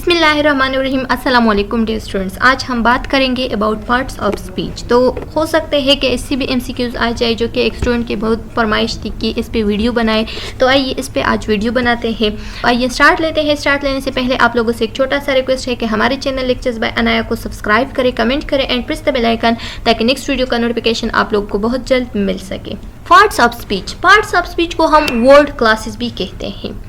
बिस्मिल्लाहिर्रहमानिर्रहीम। अस्सलाम वालेकुम डियर स्टूडेंट्स। आज हम बात करेंगे अबाउट पार्ट्स ऑफ स्पीच। तो हो सकते हैं कि ऐसी भी MCQs आ जाए जो कि एक स्टूडेंट की बहुत फरमाइश थी कि इस पे वीडियो बनाए, तो आइए इस पे आज वीडियो बनाते हैं। आइए स्टार्ट लेते हैं। स्टार्ट लेने से पहले आप लोगों से एक छोटा सा रिक्वेस्ट है कि हमारे चैनल लेक्चर्स बाय अनाया को सब्सक्राइब करें, कमेंट करें and press the bell icon ताकि नेक्स्ट वीडियो का नोटिफिकेशन आप लोगों को बहुत जल्द मिल सके। Parts of speech, parts of speech को हम वर्ड क्लासेस भी कहते हैं।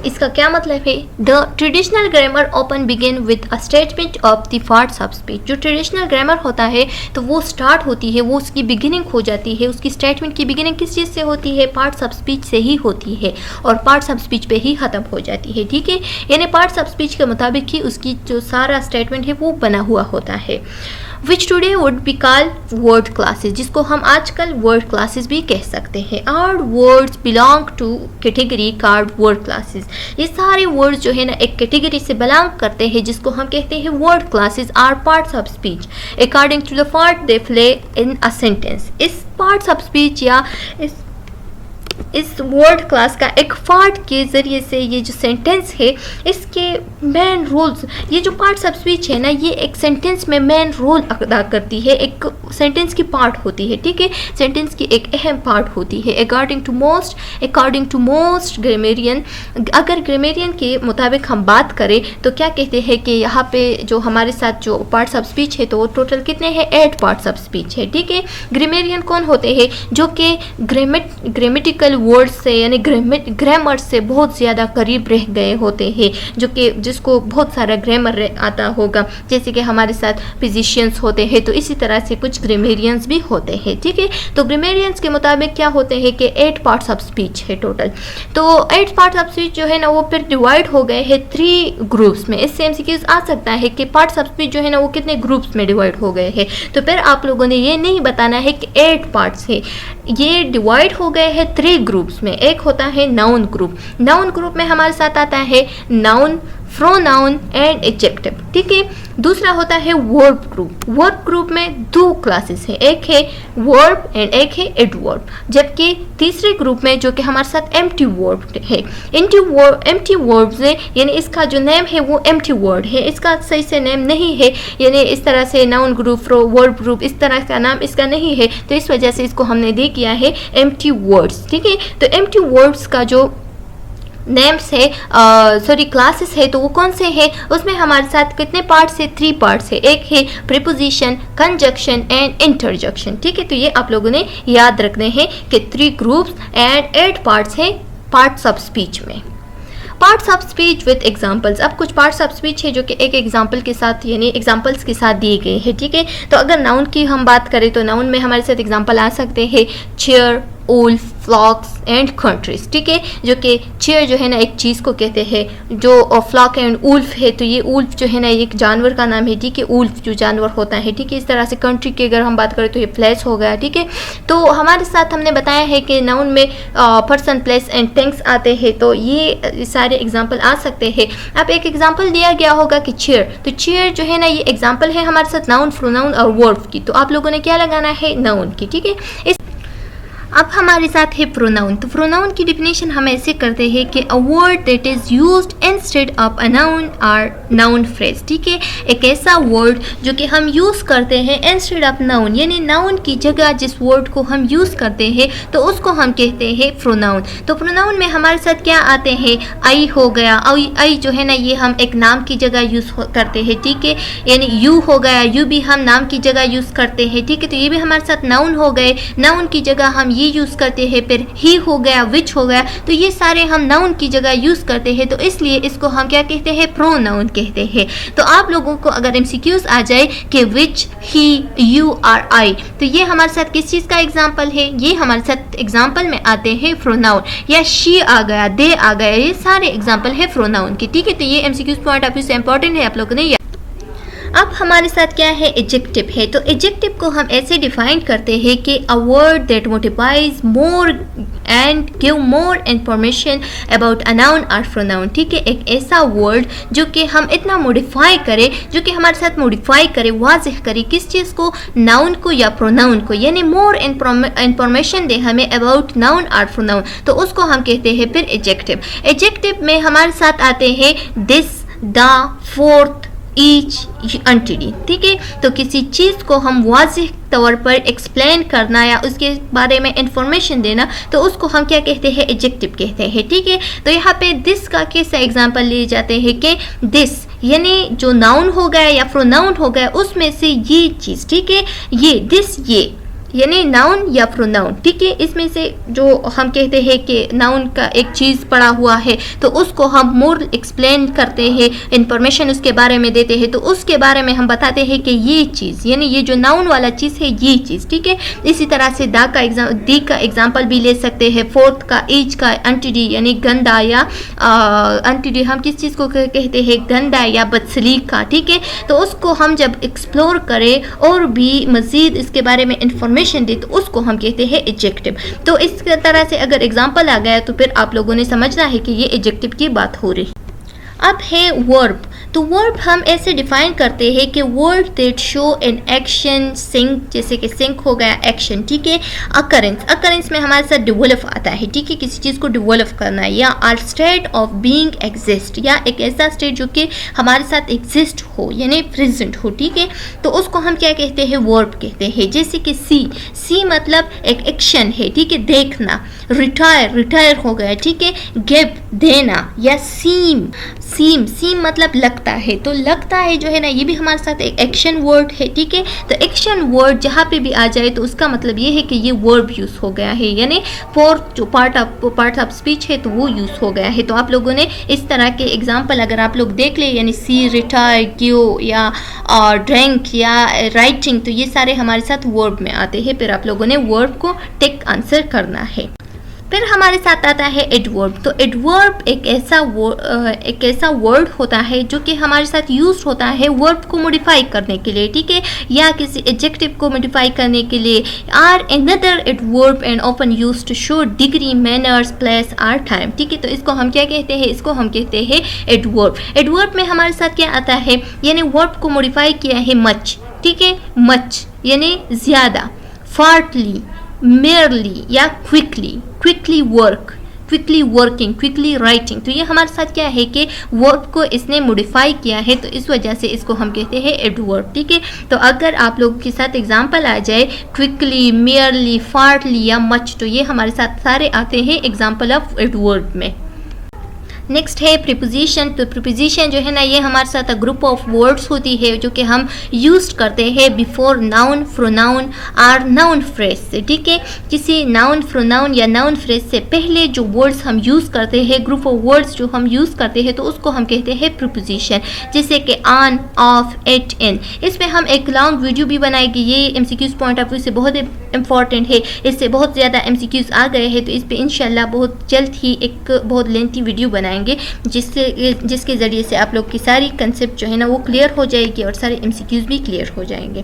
इसका क्या मतलब है? The traditional grammar open begin with a statement of the parts of speech. जो ट्रेडिशनल ग्रामर होता है तो वो स्टार्ट होती है, वो उसकी बिगिनिंग हो जाती है। उसकी स्टेटमेंट की बिगिनिंग किस चीज़ से होती है? पार्ट्स ऑफ स्पीच से ही होती है और पार्ट्स ऑफ स्पीच पे ही ख़त्म हो जाती है। ठीक है, यानी पार्ट्स ऑफ स्पीच के मुताबिक ही उसकी जो सारा स्टेटमेंट है वो बना हुआ होता है। Which today would be called word classes, जिसको हम आजकल वर्ड क्लासेस भी कह सकते हैं। Our words belong to category called word classes. ये सारे वर्ड्स जो है ना एक कैटेगरी से बिलोंग करते हैं जिसको हम कहते हैं word classes or parts of speech according to the part they play in a sentence. इस पार्ट्स ऑफ स्पीच या इस वर्ड क्लास का एक पार्ट के ज़रिए से ये जो सेंटेंस है इसके मेन रोल्स, ये जो पार्ट्स ऑफ स्पीच है ना ये एक सेंटेंस में मेन रोल अदा करती है, एक सेंटेंस की पार्ट होती है। ठीक है, सेंटेंस की एक अहम पार्ट होती है अकॉर्डिंग टू मोस्ट ग्रामेरियन। अगर ग्रामेरियन के मुताबिक हम बात करें तो क्या कहते हैं कि यहाँ पे जो हमारे साथ जो पार्ट्स ऑफ स्पीच है तो वो टोटल कितने हैं? 8 पार्ट्स ऑफ स्पीच है। ठीक है, ग्रामेरियन कौन होते हैं? जो कि ग्रामेटिकल वर्ड से यानी ग्रामर से बहुत ज़्यादा करीब रह गए होते हैं, जो कि जिसको बहुत सारा ग्रामर आता होगा। जैसे कि हमारे साथ फिजिशियंस होते हैं तो इसी तरह से कुछ ग्रामेरियंस भी होते हैं। ठीक है, तो ग्रामेरियंस के मुताबिक क्या होते हैं कि 8 पार्ट्स ऑफ स्पीच है टोटल। तो 8 पार्ट्स ऑफ स्पीच जो है ना वो फिर डिवाइड हो गए हैं 3 ग्रुप्स में। इससे MCQs आ सकता है कि पार्ट्स ऑफ स्पीच जो है ना वो कितने ग्रुप्स में डिवाइड हो गए हैं। तो फिर आप लोगों ने ये नहीं बताना है कि 8 पार्ट्स है, ये डिवाइड हो गए हैं 3 ग्रुप्स में। एक होता है नाउन ग्रुप। नाउन ग्रुप में हमारे साथ आता है नाउन, प्रोनाउन एंड एडजेक्टिव। ठीक है, दूसरा होता है वर्ब ग्रुप। वर्ब ग्रुप में 2 क्लासेस हैं, एक है वर्ब एंड एक है एडवर्ब। जबकि तीसरे ग्रुप में जो कि हमारे साथ एम्प्टी वर्ब है। एम्प्टी वर्ब्स है यानी इसका जो नेम है वो एम्प्टी वर्ड है, इसका सही से नेम नहीं है, यानी इस तरह से नाउन ग्रुप वर्ब ग्रुप इस तरह का नाम इसका नहीं है, तो इस वजह से इसको हमने दे किया है एम्प्टी वर्ड्स। ठीक है, तो एम्प्टी वर्ड्स का जो नेम्स है क्लासेस है तो वो कौन से हैं? उसमें हमारे साथ कितने पार्ट्स है? 3 पार्ट्स है। एक है प्रीपोजिशन, कंजक्शन एंड इंटरजेक्शन। ठीक है, तो ये आप लोगों ने याद रखने हैं कि 3 ग्रुप्स एंड 8 पार्ट्स हैं पार्ट्स ऑफ स्पीच में। Parts of speech with examples. अब कुछ पार्ट्स ऑफ स्पीच है जो कि एक एग्जाम्पल के साथ यानी एग्जाम्पल्स के साथ दिए गए हैं। ठीक है, तो अगर नाउन की हम बात करें तो नाउन में हमारे साथ एग्जाम्पल आ सकते हैं चेयर, वुल्फ, फ्लॉक्स एंड कंट्रीज। ठीक है, जो कि चेयर जो है ना एक चीज़ को कहते हैं, जो फ्लॉक एंड वुल्फ है तो ये वुल्फ जो है ना एक जानवर का नाम है। ठीक है, वुल्फ जो जानवर होता है। ठीक है, इस तरह से कंट्री की अगर हम बात करें तो ये प्लेस हो गया। ठीक है, तो हमारे साथ हमने बताया है कि नाउन में पर्सन, प्लेस एंड थिंग्स आते हैं, तो ये सारे एग्जाम्पल आ सकते हैं। अब एक एग्जाम्पल दिया गया होगा कि चेयर, तो चेयर जो है ना ये एग्जाम्पल है हमारे साथ नाउन, प्रोनाउन और वर्ब की, तो आप लोगों ने क्या लगाना है? नाउन की। ठीक है, अब हमारे साथ है प्रोनाउन। तो प्रोनाउन की डिफिनेशन हम ऐसे करते हैं कि a word that is used instead of a noun और नाउन फ्रेज। ठीक है, एक ऐसा वर्ड जो कि हम यूज़ करते हैं इंस्टेड ऑफ नाउन, यानी नाउन की जगह जिस वर्ड को हम यूज़ करते हैं तो उसको हम कहते हैं प्रोनाउन। तो प्रोनाउन में हमारे साथ क्या आते हैं? आई हो गया, आई जो है ना ये हम एक नाम की जगह यूज़ करते हैं। ठीक है, यानी यू हो गया, यू भी हम नाम की जगह यूज़ करते हैं। ठीक है, तो ये भी हमारे साथ नाउन हो गए, नाउन की जगह हम ये यूज़ करते हैं। फिर ही हो गया, विच हो गया, तो ये सारे हम नाउन की जगह यूज़ करते हैं, तो इसलिए इसको हम क्या कहते हैं? प्रोनाउन कहते हैं। तो आप लोगों को अगर MCQs आ जाए कि विच, ही, यू और आई, तो ये हमारे साथ किस चीज़ का एग्जाम्पल है? ये हमारे साथ एग्जाम्पल में आते हैं प्रोनाउन। या शी आ गया, दे आ गया, ये सारे एग्जाम्पल है प्रोनाउन के। ठीक है, तो ये MCQs पॉइंट ऑफ व्यू से इंपॉर्टेंट है, आप लोगों ने। अब हमारे साथ क्या है? एडजेक्टिव है। तो एडजेक्टिव को हम ऐसे डिफाइन करते हैं कि a word that modifies more and give more information about a noun और प्रोनाउन। ठीक है, एक ऐसा वर्ड जो कि हम इतना मॉडिफाई करें, जो कि हमारे साथ मॉडिफाई करे, वाज़ेह करे किस चीज़ को? नाउन को या प्रोनाउन को, यानी मोर इंफॉर्मेशन दे हमें अबाउट नाउन और प्रोनाउन, तो उसको हम कहते हैं फिर एडजेक्टिव। एडजेक्टिव में हमारे साथ आते हैं दिस, द, फोर्थ, ईच, अंटिडी, ठीक है। तो किसी चीज़ को हम वाज़ेह तौर पर एक्सप्लेन करना या उसके बारे में इंफॉर्मेशन देना, तो उसको हम क्या कहते हैं, एडजेक्टिव कहते हैं, ठीक है। तो यहाँ पे दिस का कैसा एग्जांपल लिए जाते हैं कि दिस यानी जो नाउन हो गया या प्रोनाउन हो गया उसमें से ये चीज़, ठीक है, ये दिस, ये यानी नाउन या प्रोनाउन, ठीक है। इसमें से जो हम कहते हैं कि नाउन का एक चीज़ पड़ा हुआ है तो उसको हम मोर एक्सप्लेन करते हैं, इंफॉर्मेशन उसके बारे में देते हैं, तो उसके बारे में हम बताते हैं कि ये चीज़ यानी ये जो नाउन वाला चीज़ है ये चीज़, ठीक है। इसी तरह से दी का एग्जाम्पल भी ले सकते हैं, फोर्थ का, ईच का, अंटिडी यानी गंदा या अंटिडी हम किस चीज़ को कहते हैं, गंदा या बदसलीक का, ठीक है। तो उसको हम जब एक्सप्लोर करें और भी मज़ीद इसके बारे में इंफॉर्मेशन दे तो उसको हम कहते हैं एडजेक्टिव। तो इस तरह से अगर एग्जांपल आ गया तो फिर आप लोगों ने समझना है कि ये एडजेक्टिव की बात हो रही। अब है वर्ब। तो वर्ब हम ऐसे डिफाइन करते हैं कि word that show an action, think, जैसे कि सिंक हो गया एक्शन, ठीक है। अकरेंस में हमारे साथ डेवलप आता है, ठीक है, किसी चीज़ को डेवलप करना, या or state of being exist, या एक ऐसा स्टेट जो कि हमारे साथ एग्जिस्ट हो यानी प्रेजेंट हो, ठीक है। तो उसको हम क्या कहते हैं, वर्ब कहते हैं। जैसे कि सी मतलब एक एक्शन है, ठीक है, देखना। रिटायर हो गया, ठीक है। गिव देना, या सीम मतलब लगता है, तो लगता है जो है ना ये भी हमारे साथ एक एक्शन वर्ड है, ठीक है। तो एक्शन वर्ड जहाँ पे भी आ जाए तो उसका मतलब ये है कि ये वर्ब यूज़ हो गया है, यानी फोर्थ जो पार्ट ऑफ स्पीच है तो वो यूज़ हो गया है। तो आप लोगों ने इस तरह के एग्जाम्पल अगर आप लोग देख ले, यानी सी, रिटायर, गिव या ड्रिंक या राइटिंग, तो ये सारे हमारे साथ वर्ब में आते हैं। फिर आप लोगों ने वर्ब को टिक आंसर करना है। फिर हमारे साथ आता है एडवर्ब। तो एडवर्ब एक ऐसा वर्ड होता है जो कि हमारे साथ यूज होता है वर्ब को मॉडिफाई करने के लिए, ठीक है, या किसी एडजेक्टिव को मॉडिफाई करने के लिए। Or another adverb and often use to show degree, manners, place, or, time, ठीक है। तो इसको हम क्या कहते हैं, इसको हम कहते हैं एडवर्ब। एडवर्ब में हमारे साथ क्या आता है, यानी वर्ब को मॉडिफाई किया है मच, ठीक है, मच यानी ज़्यादा, फार्टली, मेयरली या quickly work, quickly working, quickly writing. तो ये हमारे साथ क्या है कि वर्ब को इसने मॉडिफाई किया है, तो इस वजह से इसको हम कहते हैं एडवर्ब, ठीक है। तो अगर आप लोगों के साथ एग्जांपल आ जाए क्विकली, मेयरली, फार्टली या मच, तो ये हमारे साथ सारे आते हैं एग्जांपल ऑफ एडवर्ब में। नेक्स्ट है प्रीपोजिशन। तो प्रीपोजिशन जो है ना ये हमारे साथ ग्रुप ऑफ वर्ड्स होती है जो कि हम यूज करते हैं बिफोर नाउन, प्रोनाउन और नाउन फ्रेज से, ठीक है। किसी नाउन, प्रोनाउन या नाउन फ्रेज से पहले जो वर्ड्स हम यूज़ करते हैं, ग्रुप ऑफ वर्ड्स जो हम यूज़ करते हैं, तो उसको हम कहते हैं प्रीपोजिशन। जैसे कि ऑन, ऑफ, एट, इन। इसमें हम एक लॉन्ग वीडियो भी बनाएंगे, ये MCQs पॉइंट ऑफ व्यू से बहुत इंपॉर्टेंट है, इससे बहुत ज़्यादा MCQs आ गए हैं, तो इस पर इंशाल्लाह बहुत जल्द ही एक बहुत लेंथी वीडियो बनाएंगे जिसके ज़रिए से आप लोग की सारी कंसेप्ट जो है ना वो क्लियर हो जाएगी और सारे MCQs भी क्लियर हो जाएंगे।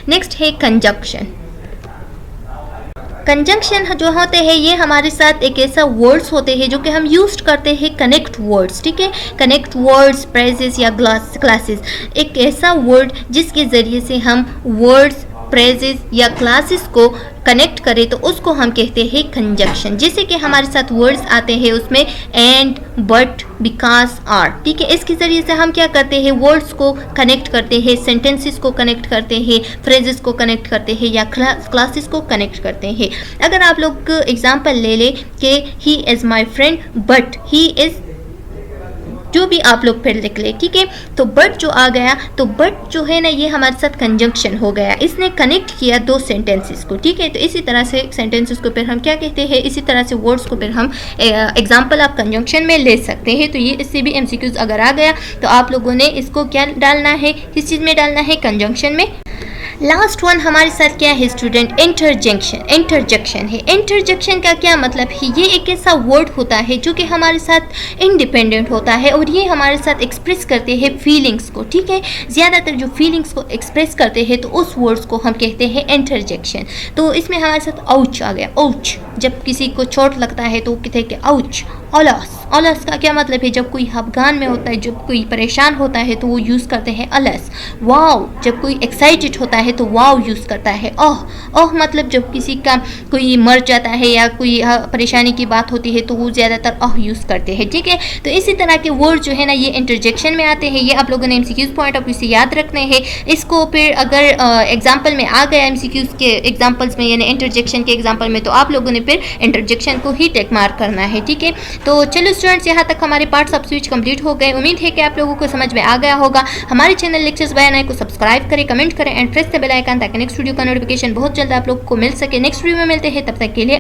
नेक्स्ट है कंजंक्शन। कंजंक्शन जो होते हैं ये हमारे साथ एक ऐसा वर्ड्स होते हैं जो कि हम यूज करते हैं कनेक्ट वर्ड्स, ठीक है। कनेक्ट वर्ड्स, फ्रेजेस या क्लासेस, एक ऐसा वर्ड जिसके ज़रिए से हम वर्ड्स, फ्रेजेस या क्लासेस को कनेक्ट करें तो उसको हम कहते हैं कंजंक्शन। जैसे कि हमारे साथ वर्ड्स आते हैं उसमें एंड, बट, बिकॉज, आर, ठीक है। इसके ज़रिए से हम क्या करते हैं, वर्ड्स को कनेक्ट करते हैं, सेंटेंसेस को कनेक्ट करते हैं, फ्रेजेस को कनेक्ट करते हैं या क्लासेस को कनेक्ट करते हैं। अगर आप लोग एग्जांपल ले लें कि he is my friend but he is, जो भी आप लोग फिर लिख ले, ठीक है। तो बट जो आ गया, तो बट जो है ना ये हमारे साथ कंजंक्शन हो गया, इसने कनेक्ट किया दो सेंटेंसेस को, ठीक है। तो इसी तरह से सेंटेंसेस को फिर हम क्या कहते हैं, इसी तरह से वर्ड्स को फिर हम एग्जांपल ऑफ कंजंक्शन में ले सकते हैं। तो ये इससे भी MCQs अगर आ गया तो आप लोगों ने इसको क्या डालना है, किस चीज़ में डालना है, कंजंक्शन में। लास्ट वन हमारे साथ क्या है स्टूडेंट, इंटरजेक्शन है। इंटरजेक्शन का क्या मतलब है, ये एक ऐसा वर्ड होता है जो कि हमारे साथ इंडिपेंडेंट होता है और ये हमारे साथ एक्सप्रेस करते हैं फीलिंग्स को, ठीक है। ज़्यादातर जो फीलिंग्स को एक्सप्रेस करते हैं तो उस वर्ड्स को हम कहते हैं इंटरजेक्शन। तो इसमें हमारे साथ आउच आ गया, आउच, जब किसी को चोट लगता है तो कहते हैं कि आउच, अलस। अलस का क्या मतलब है? जब कोई खफगान में होता है, जब कोई परेशान होता है तो वो यूज़ करते हैं अलस। वाव, जब कोई एक्साइटेड होता है तो वाव यूज़ करता है। ओह। ओह मतलब जब किसी का कोई मर जाता है या कोई परेशानी की बात होती है तो वो ज़्यादातर ओह यूज़ करते हैं, ठीक है। तो इसी तरह के वर्ड जो है ना ये इंटरजेक्शन में आते हैं। ये आप लोगों ने एमसीक्यूज़ पॉइंट ऑफ व्यू से याद रखने हैं। इसको फिर अगर एग्जाम्पल में आ गया एमसीक्यूज़ के एग्जाम्पल्स में यानी इंटरजेक्शन के एग्जाम्पल में, तो आप लोगों ने फिर इंटरजेक्शन को ही टिक मार्क करना है, ठीक है। तो चलो स्टूडेंट्स, यहाँ तक हमारे पार्ट्स ऑफ स्पीच कंप्लीट हो गए। उम्मीद है कि आप लोगों को समझ में आ गया होगा। हमारे चैनल लेक्चर्स बाय अनय को सब्सक्राइब करें, कमेंट करें and press the bell icon ताकि नेक्स्ट वीडियो का नोटिफिकेशन बहुत जल्द आप लोगों को मिल सके। नेक्स्ट वीडियो में मिलते हैं, तब तक के लिए